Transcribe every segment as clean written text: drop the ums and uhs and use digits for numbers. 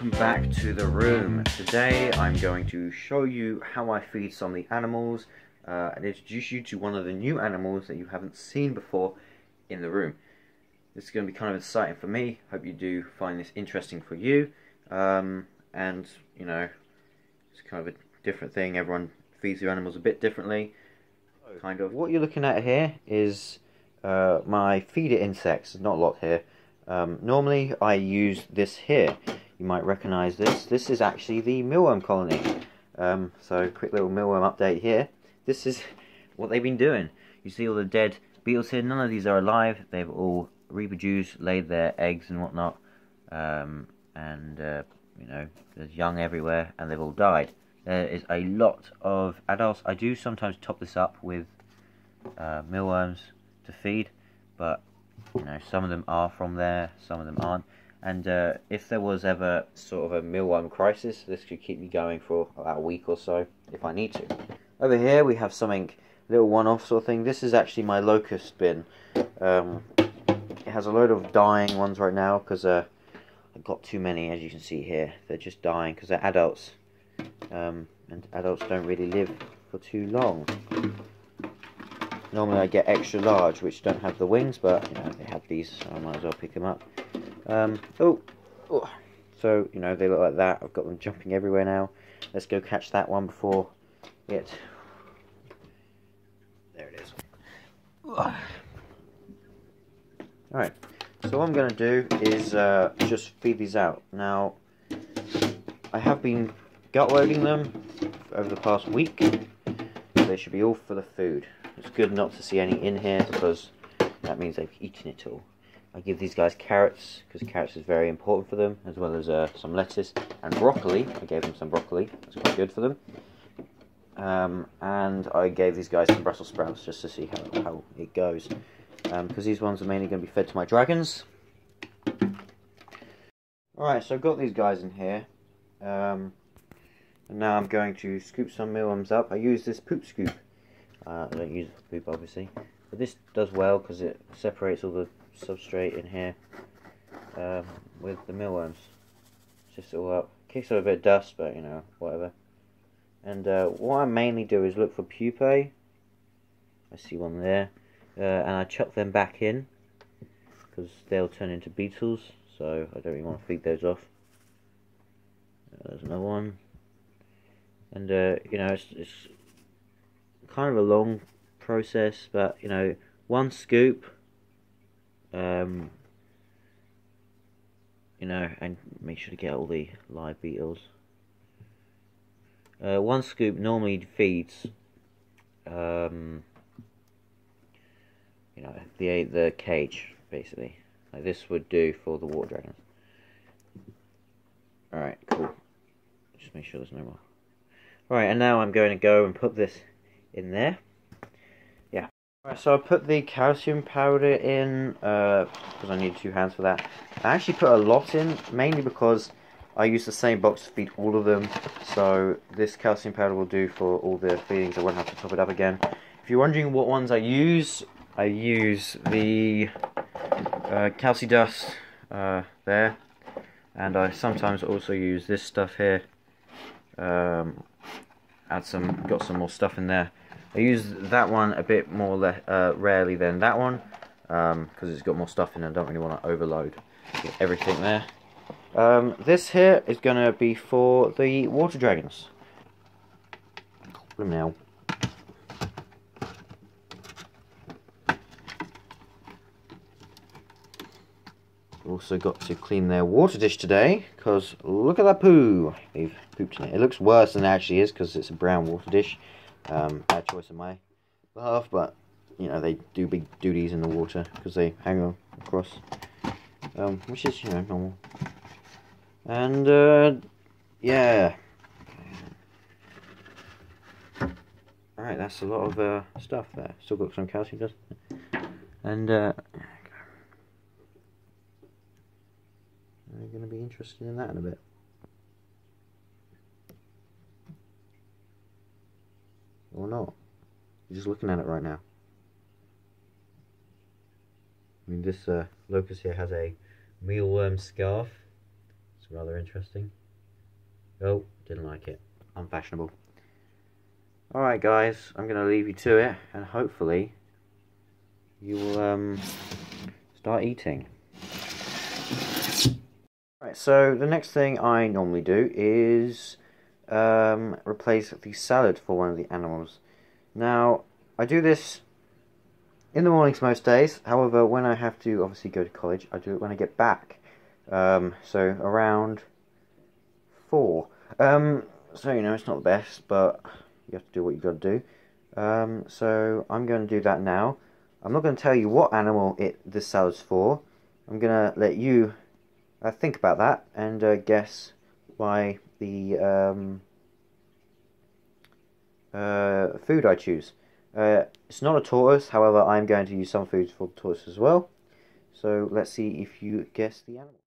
welcome back to the room. Today I'm going to show you how I feed some of the animals and introduce you to one of the new animals that you haven't seen before in the room. This is going to be kind of exciting for me. Hope you do find this interesting for you. And you know, it's kind of a different thing. Everyone feeds their animals a bit differently. Kind of. What you're looking at here is my feeder insects. There's not a lot here. Normally I use this here. You might recognize this. This is actually the mealworm colony. So quick little mealworm update here. This is what they've been doing. You see all the dead beetles here. None of these are alive. They've all reproduced, laid their eggs and whatnot. You know, there's young everywhere, and they've all died. There is a lot of adults. I do sometimes top this up with mealworms to feed, but you know, some of them are from there, some of them aren't. And if there was ever sort of a mealworm crisis, this could keep me going for about a week or so if I need to. Over here we have something, little one-off sort of thing. This is actually my locust bin. It has a load of dying ones right now because I've got too many, as you can see here. They're just dying because they're adults. And adults don't really live for too long. Normally I get extra large, which don't have the wings, but you know, they have these, so I might as well pick them up. So you know, they look like that. I've got them jumping everywhere now. Let's go catch that one before it. There it is. Alright, so what I'm going to do is just feed these out. Now, I have been gut loading them over the past week. They should be all for the food. It's good not to see any in here because that means they've eaten it all. I give these guys carrots because carrots is very important for them, as well as some lettuce and broccoli. I gave them some broccoli. That's quite good for them. And I gave these guys some Brussels sprouts just to see how it goes. Because these ones are mainly going to be fed to my dragons. Alright, so I've got these guys in here. And now I'm going to scoop some mealworms up. I use this poop scoop. I don't use poop obviously, but this does well because it separates all the substrate in here with the mealworms. It's just all up. Kicks up a bit of dust, but you know, whatever. And what I mainly do is look for pupae. I see one there, and I chuck them back in because they'll turn into beetles. So I don't really want to feed those off. There's another one, and you know, it's kind of a long process, but you know, one scoop, you know, and make sure to get all the live beetles. One scoop normally feeds, you know, the cage basically. Like this would do for the water dragons. All right, cool. Just make sure there's no more. All right, and now I'm going to go and put this in there. Yeah. Alright, so I put the calcium powder in because I need 2 hands for that. I actually put a lot in, mainly because I use the same box to feed all of them. So this calcium powder will do for all the feedings. I won't have to top it up again. If you're wondering what ones I use the Calci Dust there, and I sometimes also use this stuff here. Got some more stuff in there. I use that one a bit more rarely than that one because it's got more stuff in it. I don't really want to overload everything there. This here is going to be for the water dragons. Put them now. Also got to clean their water dish today because look at that poo. They've pooped in it. It looks worse than it actually is because it's a brown water dish. Bad choice on my behalf, but you know, they do big duties in the water because they hang across, which is, you know, normal. And yeah. Alright, that's a lot of stuff there. Still got some calcium dust. And I'm going to be interested in that in a bit. Or not. You're just looking at it right now. I mean, this locust here has a mealworm scarf. It's rather interesting. Oh, didn't like it. Unfashionable. Alright guys, I'm going to leave you to it, and hopefully you will start eating. Right, so the next thing I normally do is replace the salad for one of the animals. Now, I do this in the mornings most days. However, when I have to obviously go to college, I do it when I get back. So around 4. So you know, it's not the best, but you have to do what you got to do. So I'm going to do that now. I'm not going to tell you what animal this salad's for. I'm going to let you think about that and guess why the food I choose. It's not a tortoise, however I'm going to use some foods for the tortoise as well. So let's see if you guess the animal.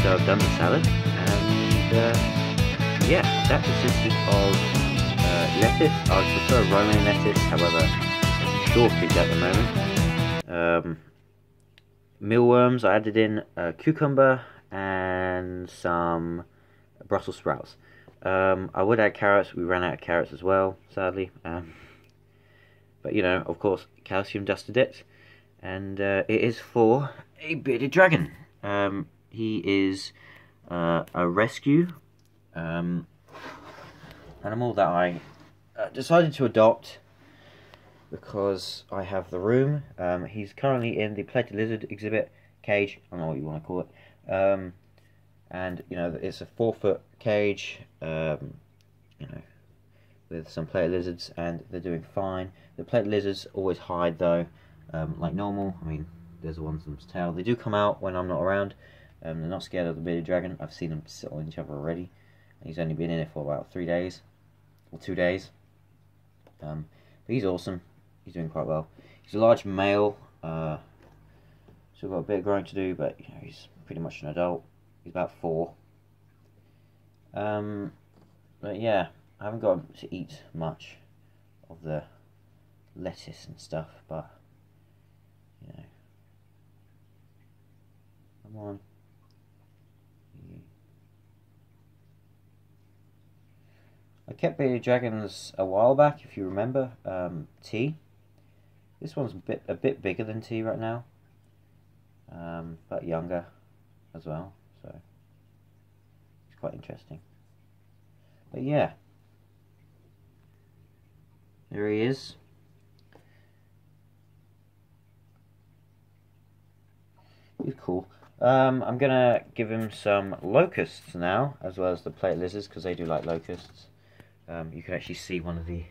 So I've done the salad, and yeah, that consisted of lettuce. I prefer romaine lettuce, however, shortage at the moment. Mealworms, I added in cucumber and some Brussels sprouts. I would add carrots, we ran out of carrots as well, sadly. But you know, of course, calcium dusted it, and it is for a bearded dragon. He is a rescue animal that I decided to adopt because I have the room. He's currently in the plated lizard exhibit cage. I don't know what you want to call it. And you know, it's a 4-foot cage. You know, with some plated lizards, and they're doing fine. The plated lizards always hide though, like normal. I mean, there's the one's tail. They do come out when I'm not around. They're not scared of the bearded dragon. I've seen them sit on each other already. And he's only been in it for about 3 days, or 2 days. But he's awesome. He's doing quite well. He's a large male. Still got a bit of growing to do, but you know, he's pretty much an adult. He's about 4. But yeah, I haven't got to eat much of the lettuce and stuff, but you know, come on. I kept bearded dragons a while back, if you remember. T. This one's a bit bigger than T right now, but younger as well. So it's quite interesting. But yeah, there he is. He's cool. I'm gonna give him some locusts now, as well as the plate lizards, because they do like locusts. You can actually see one of the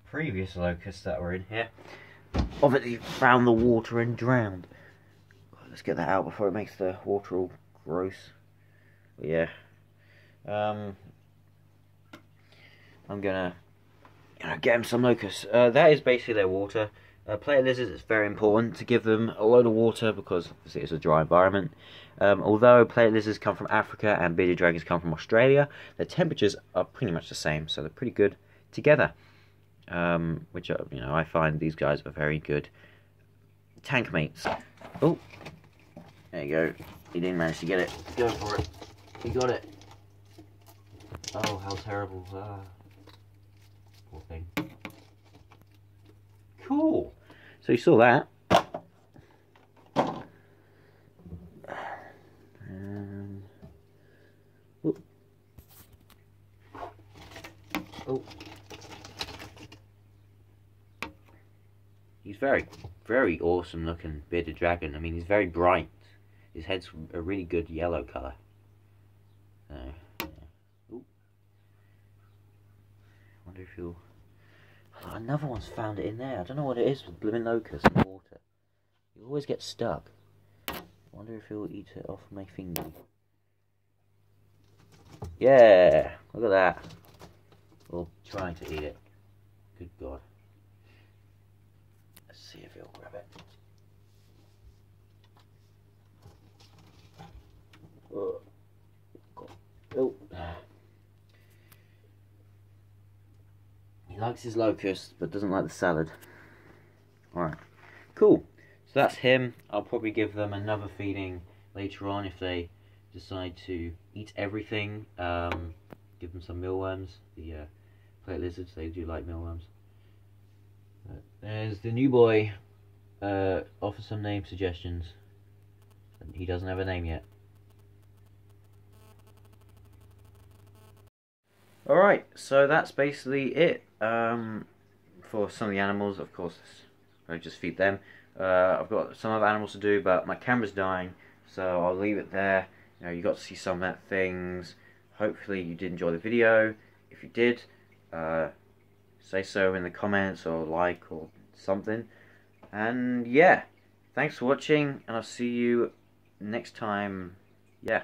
previous locusts that were in here. Obviously found the water and drowned. Let's get that out before it makes the water all gross. But yeah, I'm gonna get him some locusts. That is basically their water. Player lizards, it's very important to give them a load of water because obviously it's a dry environment. Although player lizards come from Africa and bearded dragons come from Australia, their temperatures are pretty much the same, so they're pretty good together. Which are, I find these guys are very good tank mates. Oh, there you go. He didn't manage to get it. Go for it. He got it. Oh, how terrible. Poor thing. Cool. So you saw that. Oh. He's very, very awesome looking bearded dragon. I mean, he's very bright. His head's a really good yellow colour. Yeah. Ooh. I wonder if he'll... Oh, another one's found it in there. I don't know what it is with blooming locusts and water. You always get stuck. I wonder if he'll eat it off my finger. Yeah! Look at that. Or trying to eat it. Good God. Let's see if he'll grab it. Oh. Oh. He likes his locust, but doesn't like the salad. Alright. Cool. So that's him. I'll probably give them another feeding later on if they decide to eat everything. Give them some mealworms. The player lizards, they do like mealworms. There's the new boy. Offer some name suggestions. He doesn't have a name yet. Alright, so that's basically it for some of the animals. Of course, I just feed them. I've got some other animals to do, but my camera's dying, so I'll leave it there. You got to see some of that things. Hopefully you did enjoy the video. If you did, say so in the comments or like or something. And yeah, thanks for watching, and I'll see you next time. Yeah.